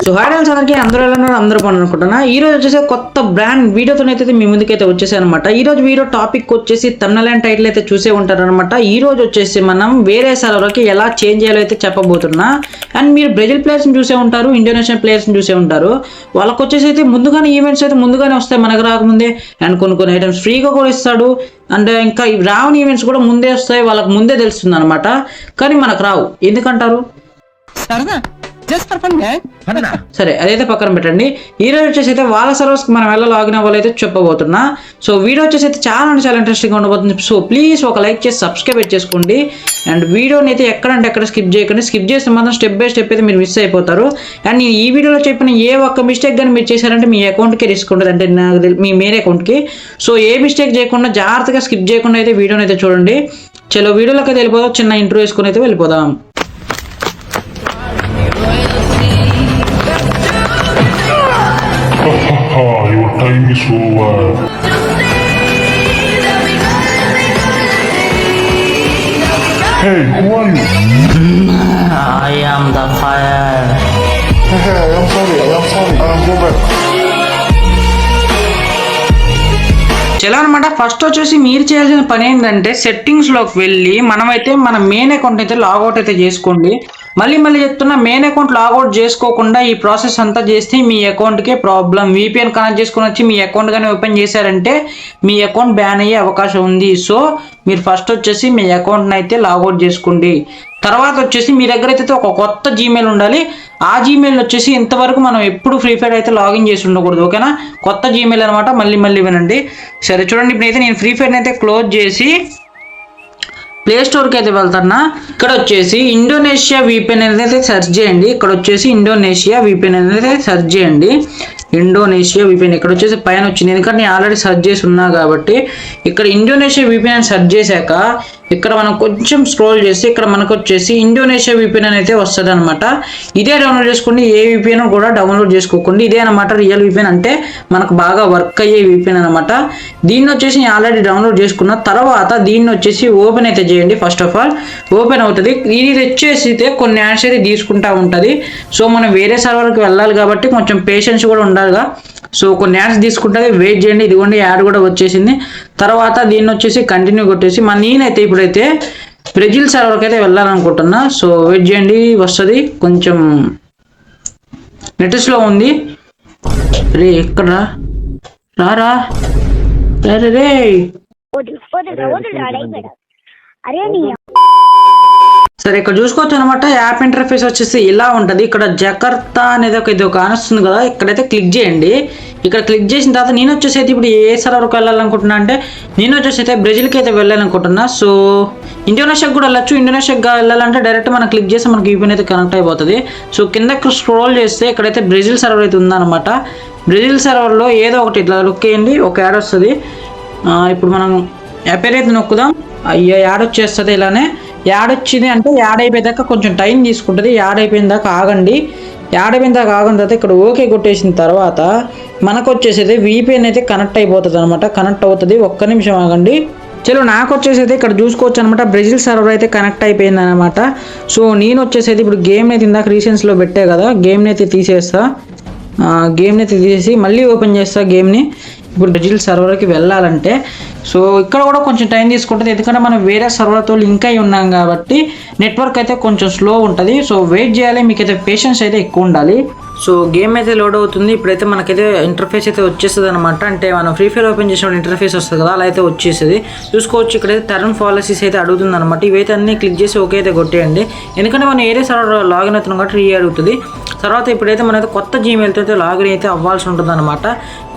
So hi dance అందరికీ అందరూ ఎలా ఉన్నారు? అందరూ అనుకుంటున్నా ఈ రోజు వచ్చేసి కొత్త బ్రాండ్ వీడియోతో అయితే మీ ముందుకైతే వచ్చేసాను అనమాట. ఈ రోజు వీడియో టాపిక్ వచ్చేసి థంబ్నెయిల్ అండ్ టైటిల్ అయితే చూసే ఉంటారనమాట. ఈ రోజు వచ్చేసి మనం వేరే సర్వర్కి ఎలా చేంజ్ చేయాలో అయితే చెప్పబోతున్నా. అండ్ మీరు బ్రెజిల్ ప్లేయర్స్ని చూసే ఉంటారు, ఇండోనేషియన్ ప్లేయర్స్ని చూసే ఉంటారు. వాళ్ళకి వచ్చేసి అయితే ముందుగానే ఈవెంట్స్ అయితే ముందుగానే వస్తాయి మనకు రాకముందే. అండ్ కొన్ని ఐటమ్స్ ఫ్రీగా కూడా ఇస్తాడు. అండ్ ఇంకా రావని ఈవెంట్స్ కూడా ముందే వస్తాయి, వాళ్ళకి ముందే తెలుస్తుంది అనమాట. కానీ మనకు రావు, ఎందుకంటారు? సరే అదైతే పక్కన పెట్టండి. ఈ రోజు వచ్చేసి అయితే వాళ్ళ సర్వర్స్కి మనం ఎలా లాగిన్ అవ్వాలైతే చెప్పబోతున్నా. సో వీడియో వచ్చేసి అయితే చాలా ఇంట్రెస్టింగ్గా ఉండబోతుంది. సో ప్లీజ్ ఒక లైక్ చేసి సబ్స్క్రైబ్ చేసుకోండి. అండ్ వీడియోని అయితే ఎక్కడ స్కిప్ చేయకండి. స్కిప్ చేస్తే మాత్రం స్టెప్ బై స్టెప్ అయితే మీరు మిస్ అయిపోతారు. అండ్ నేను ఈ వీడియోలో చెప్పిన ఏ ఒక్క మిస్టేక్ కానీ మీరు చేశారంటే మీ అకౌంట్కి రిస్క్ ఉంటుంది, అంటే మీ మెయిన్ అకౌంట్కి. సో ఏ మిస్టేక్ చేయకుండా జాగ్రత్తగా స్కిప్ చేయకుండా అయితే వీడియోని అయితే చూడండి. చలో వీడియోలోకి అయితే వెళ్ళిపోదాం. చిన్న ఇంట్రో వేసుకొని అయితే వెళ్ళిపోదాం. Your time is over. Hey, who are you? I am the fire. Hey, I am sorry. Go back. ఎలా అనమాట, ఫస్ట్ వచ్చేసి మీరు చేయాల్సిన పని ఏంటంటే సెట్టింగ్స్లోకి వెళ్ళి మనమైతే మన మెయిన్ అకౌంట్ అయితే లాగౌట్ అయితే చేసుకోండి. మళ్ళీ చెప్తున్నా, మెయిన్ అకౌంట్ లాగౌట్ చేసుకోకుండా ఈ ప్రాసెస్ అంతా చేస్తే మీ అకౌంట్కే ప్రాబ్లం. VPN కనెక్ట్ చేసుకుని వచ్చి మీ అకౌంట్ కానీ ఓపెన్ చేశారంటే మీ అకౌంట్ బ్యాన్ అయ్యే అవకాశం ఉంది. సో మీరు ఫస్ట్ వచ్చేసి మీ అకౌంట్ని అయితే లాగౌట్ చేసుకోండి. తర్వాత వచ్చేసి మీ దగ్గర అయితే ఒక కొత్త జీమెయిల్ ఉండాలి. ఆ జీమెయిల్ వచ్చేసి ఇంతవరకు మనం ఎప్పుడు ఫ్రీ ఫైర్ అయితే లాగిన్ చేసి ఉండకూడదు, ఓకేనా? కొత్త జీమెయిల్ అనమాట. మళ్ళీ వినండి. సరే చూడండి, ఇప్పుడైతే నేను ఫ్రీ ఫైర్ని అయితే క్లోజ్ చేసి ప్లే స్టోర్కి అయితే వెళ్తున్నా. ఇక్కడ వచ్చేసి ఇండోనేషియా VPN అనేది సెర్చ్ చేయండి. ఇక్కడ వచ్చేసి ఇండోనేషియా VPN అనేది సెర్చ్ చేయండి. ఇండోనేషియా VPN ఇక్కడ వచ్చేసి పైన వచ్చింది, ఎందుకంటే నేను ఆల్రెడీ సెర్చ్ చేసి ఉన్నా కాబట్టి. ఇక్కడ ఇండోనేషియా VPN అని సెర్చ్ చేశాక ఇక్కడ మనం కొంచెం స్క్రోల్ చేసి ఇక్కడ మనకు వచ్చేసి ఇండోనేషియా VPN అని అయితే వస్తుంది అనమాట. ఇదే డౌన్లోడ్ చేసుకోండి, ఏ VPN కూడా డౌన్లోడ్ చేసుకోకండి. ఇదే అనమాట రియల్ VPN, అంటే మనకు బాగా వర్క్ అయ్యే VPN అనమాట. దీన్ని వచ్చేసి నేను ఆల్రెడీ డౌన్లోడ్ చేసుకున్న తర్వాత దీన్ని వచ్చేసి ఓపెన్ అయితే చేయండి. ఫస్ట్ ఆఫ్ ఆల్ ఓపెన్ అవుతుంది. ఇది వచ్చేసి అయితే కొన్ని యాడ్స్ అయితే తీసుకుంటా ఉంటుంది. సో మనం వేరే సర్వర్కి వెళ్ళాలి కాబట్టి కొంచెం పేషెన్స్ కూడా ఉండాలిగా. సో కొన్ని యాడ్స్ తీసుకుంటుంది, వెయిట్ చేయండి. ఇదిగోండి యాడ్ కూడా వచ్చేసింది. తర్వాత దీన్ని వచ్చేసి కంటిన్యూ కొట్టేసి నేనైతే ఇప్పుడైతే బ్రెజిల్ సర్వర్కి అయితే వెళ్ళాలనుకుంటున్నా. సో వెయిట్ చేయండి, వస్తుంది. కొంచెం నెట్ స్లో ఉంది. రే ఎక్కడ రా రే సరే ఇక్కడ చూసుకోవచ్చు అనమాట. యాప్ ఇంటర్ఫేస్ వచ్చేసి ఇలా ఉంటుంది. ఇక్కడ జకర్తా అనేది ఇది ఒక వస్తుంది కదా, ఇక్కడైతే క్లిక్ చేయండి. ఇక్కడ క్లిక్ చేసిన తర్వాత నేను వచ్చేసి అయితే ఇప్పుడు ఏ సర్వర్కి వెళ్ళాలనుకుంటున్నా అంటే నేను వచ్చేసి అయితే బ్రెజిల్కి అయితే వెళ్ళాలనుకుంటున్నా. సో ఇండోనేషియాకి కూడా వెళ్ళచ్చు. ఇండోనేషియాకి వెళ్ళాలంటే డైరెక్ట్ మనం క్లిక్ చేస్తే మనకి VPN అయితే కనెక్ట్ అయిపోతుంది. సో కిందకి స్క్రోల్ చేస్తే ఇక్కడైతే బ్రెజిల్ సర్వర్ అయితే ఉందన్నమాట. బ్రెజిల్ సర్వర్లో ఏదో ఒకటి ఇట్లా లుక్ చేయండి, ఒక యాడ్ వస్తుంది. ఇప్పుడు మనం యాప్ అయితే నొక్కుదాం. అయ్యో యాడ్ వచ్చేస్తుంది. ఇలానే యాడ్ వచ్చింది అంటే యాడ్ అయిపోయేదాకా కొంచెం టైం తీసుకుంటుంది. యాడ్ అయిపోయిన దాకా ఆగండి. యాడ్ అయిపోయిన దాకా ఆగిన తర్వాత ఇక్కడ ఓకే కొట్టేసిన తర్వాత మనకు వచ్చేసి VPN అయితే కనెక్ట్ అయిపోతుంది అనమాట. కనెక్ట్ అవుతుంది, ఒక్క నిమిషం ఆగండి. చలో నాకు వచ్చేసి అయితే ఇక్కడ చూసుకోవచ్చు అనమాట. బ్రెజిల్ సర్వర్ అయితే కనెక్ట్ అయిపోయింది అనమాట. సో నేను వచ్చేసి ఇప్పుడు గేమ్ని అయితే ఇందాక రీసెంట్స్లో పెట్టే కదా, గేమ్ని అయితే తీసేస్తా. గేమ్ని అయితే తీసేసి మళ్ళీ ఓపెన్ చేస్తా గేమ్ని. ఇప్పుడు బ్రెజిల్ సర్వర్కి వెళ్ళాలంటే సో ఇక్కడ కూడా కొంచెం టైం తీసుకుంటుంది, ఎందుకంటే మనం వేరే సర్వర్తో లింక్ అయి ఉన్నాం కాబట్టి నెట్వర్క్ అయితే కొంచెం స్లో ఉంటుంది. సో వెయిట్ చేయాలి, మీకైతే పేషెన్స్ అయితే ఎక్కువ ఉండాలి. సో గేమ్ అయితే లోడ్ అవుతుంది. ఇప్పుడైతే మనకైతే ఇంటర్ఫేస్ అయితే వచ్చేస్తుంది అనమాట. అంటే మనం ఫ్రీ ఫైర్ ఓపెన్ చేసినప్పుడు ఇంటర్ఫేస్ వస్తుంది కదా, అలా అయితే వచ్చేస్తుంది. చూసుకోవచ్చు ఇక్కడైతే టర్న్ పాలసీస్ అయితే అడుగుతుంది అనమాట. ఇవైతే అన్ని క్లిక్ చేసి ఓకే అయితే కొట్టేయండి, ఎందుకంటే మనం ఏరే సర్వర్ లాగిన్ అవుతున్నాం కాబట్టి అడుగుతుంది. తర్వాత ఇప్పుడైతే మనైతే కొత్త జీమెయిల్తో అయితే లాగిన్ అయితే అవ్వాల్సి ఉంటుంది అనమాట.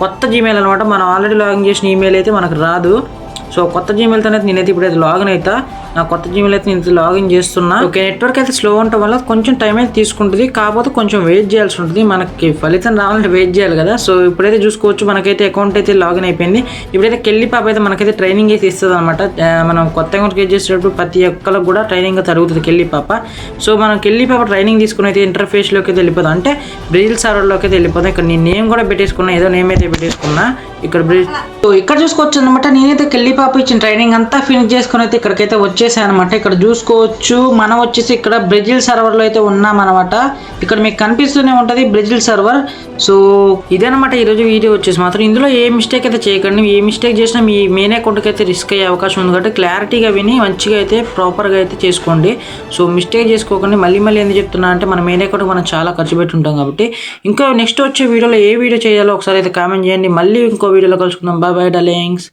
కొత్త జీమెయిల్ అనమాట, మనం ఆల్రెడీ లాగిన్ చేసిన ఈమెయిల్ అయితే మనకు రాదు. సో కొత్త జీమెయిల్తో అయితే నేనైతే ఇప్పుడైతే లాగిన్ అవుతా. నా కొత్త జీమెయిల్ అయితే నేను లాగిన్ చేస్తున్నా. ఓకే, నెట్వర్క్ అయితే స్లో ఉండటం వల్ల కొంచెం టైం అయితే తీసుకుంటుంది, కాకపోతే కొంచెం వెయిట్ చేయాల్సి ఉంటుంది. మనకి ఫలితం రావాలంటే వెయిట్ చేయాలి కదా. సో ఇప్పుడైతే చూసుకోవచ్చు మనకైతే అకౌంట్ అయితే లాగిన్ అయిపోయింది. ఇప్పుడైతే కెళ్ళి పాప అయితే మనకైతే ట్రైనింగ్ అయితే ఇస్తుంది అనమాట. మనం కొత్త అకౌంట్ క్రియేట్ చేసేటప్పుడు ప్రతి ఒక్కరికి కూడా ట్రైనింగ్ జరుగుతుంది కెళ్ళి పాప. సో మనం కెళ్ళి పాప ట్రైనింగ్ తీసుకుని అయితే ఇంటర్ఫేస్లోకి అయితే వెళ్ళిపోదాం, అంటే బ్రెజిల్ సర్వర్లోకి అయితే వెళ్ళిపోదాం. ఇక్కడ నేను నేమ్ కూడా పెట్టేసుకున్నా, ఏదో నేమ్ అయితే పెట్టేసుకున్నా. ఇక్కడ బ్రెజిల్. సో ఇక్కడ చూసుకోవచ్చు అనమాట. నేనైతే కెళ్ళి పాప ఇచ్చిన ట్రైనింగ్ అంతా ఫినిష్ చేసుకుని అయితే ఇక్కడికైతే వచ్చేసాయి అనమాట. ఇక్కడ చూసుకోవచ్చు మనం వచ్చేసి ఇక్కడ బ్రెజిల్ సర్వర్లో అయితే ఉన్నాం అనమాట. ఇక్కడ మీకు కనిపిస్తూనే ఉంటుంది బ్రెజిల్ సర్వర్. సో ఇదేనమాట ఈరోజు వీడియో వచ్చేసి మాత్రం ఇందులో ఏ మిస్టేక్ అయితే చేయకండి. ఏ మిస్టేక్ చేసినా మీ మెయిన్ అకౌంట్కి అయితే రిస్క్ అయ్యే అవకాశం ఉంది కాబట్టి క్లారిటీగా విని మంచిగా అయితే ప్రాపర్గా అయితే చేసుకోండి. సో మిస్టేక్ చేసుకోకండి. మళ్ళీ ఎందుకు చెప్తున్నా అంటే మన మెయిన్ అకౌంట్ మనం చాలా ఖర్చు పెట్టి ఉంటాం కాబట్టి. ఇంకా నెక్స్ట్ వచ్చే వీడియోలో ఏ వీడియో చేయాలో ఒకసారి అయితే కామెంట్ చేయండి. మళ్ళీ ఇంకో వీడియోలో కలుసుకుందాం. Bye darlings.